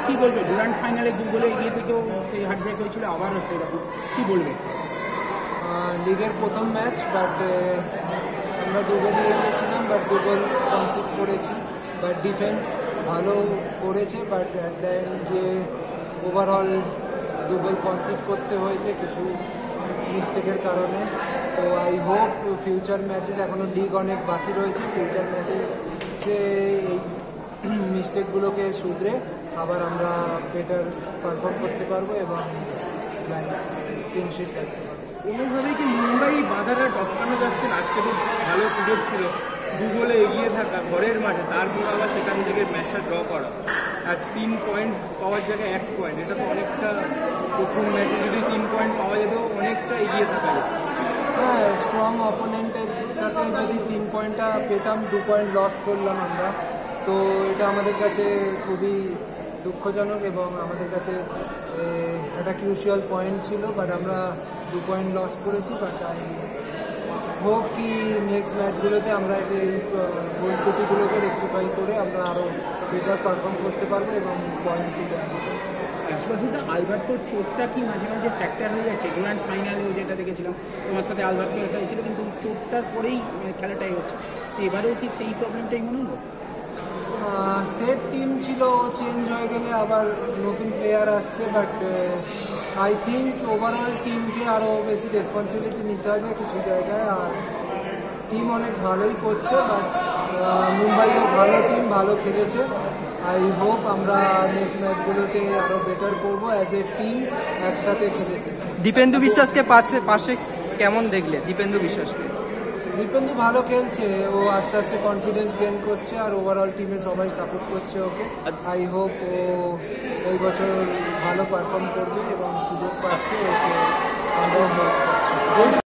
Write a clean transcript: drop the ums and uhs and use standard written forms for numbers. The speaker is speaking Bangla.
কি বলবে ডুরান্ড ফাইনালে 2 গোলে এগিয়ে থেকেও সেই হার্টব্রেক হয়েছিল, আবারও সেরকম কি বলবে? লিগের প্রথম ম্যাচ, বাট আমরা 2 গোলে এগিয়েছিলাম, বাট 2 গোল কনসিড করেছি। বাট ডিফেন্স ভালো করেছে, বাট অ্যাট দ্য এন্ড গিয়ে ওভারঅল 2 গোল কনসিড করতে হয়েছে কিছু মিস্টেকের কারণে। তো আই হোপ ফিউচার ম্যাচেস, এখনও লিগ অনেক বাকি রয়েছে, ফিউচার ম্যাচে এই মিস্টেকগুলোকে শুধরে আবার আমরা বেটার পারফর্ম করতে পারবো এবং ক্লিনশিট রাখতে পারবো। কোনোভাবেই কি মুম্বাই বাধাটা টপকানো যাচ্ছে না? আজকে খুব ভালো সুযোগ ছিল 2 গোলে এগিয়ে থাকা ঘরের মাঠে, তারপর আবার সেখান থেকে ম্যাচটা ড্র করা, আর 3 পয়েন্ট পাওয়ার জায়গায় 1 পয়েন্ট, এটা তো অনেকটা, প্রথম ম্যাচে যদি 3 পয়েন্ট পাওয়া যেত অনেকটা এগিয়ে থাকা যেত। হ্যাঁ, স্ট্রং অপোনেন্টের সাথে যদি 3 পয়েন্টটা পেতাম, 2 পয়েন্ট লস করলাম আমরা, তো এটা আমাদের কাছে খুবই দুঃখজনক এবং আমাদের কাছে একটা ক্রুশিয়াল পয়েন্ট ছিল, বাট আমরা 2 পয়েন্ট লস করেছি। বাট আই হোপ কি নেক্সট ম্যাচগুলোতে আমরা এই ভুল ত্রুটিগুলোকে রেক্টিফাই করে আমরা আরও বেটার পারফর্ম করতে পারবো এবং পয়েন্ট তুলে আনবো। আশপাশে আলবার্টোর চোটটা কি মাঝে মাঝে ফ্যাক্টর হয়ে যাচ্ছে? ডুরান্ড ফাইনালেও যেটা দেখেছিলাম তোমার সাথে আলবার্টো একটা হয়েছিল, কিন্তু চোটটার পরেই খেলাটাই হচ্ছে, তো এবারেও কি সেই প্রবলেমটাই মনে হলো? সেট টিম ছিল, চেঞ্জ হয়ে গেলে আবার নতুন প্লেয়ার আসছে, বাট আই থিঙ্ক ওভারঅল টিমকে আরও বেশি রেসপন্সিবিলিটি নিতে হবে কিছু জায়গায়। আর টিম অনেক ভালোই করছে, বাট মুম্বাইও ভালো টিম, ভালো খেলেছে। আই হোপ আমরা নেক্সট ম্যাচগুলোতে আরও বেটার করবো, অ্যাজ এ টিম একসাথে খেলেছে। দীপেন্দু বিশ্বাসকে পাশে কেমন দেখলে? দীপেন্দু বিশ্বাসকে দীপেন্দু ভালো খেলছে, ও আস্তে আস্তে কনফিডেন্স গেইন করছে আর ওভারঅল টিমে সবাই সাপোর্ট করছে ওকে। আই হোপ ও এই বছর ভালো পারফর্ম করবে এবং সুযোগ পাচ্ছে, ওকে আমরাও হেল্প করছি।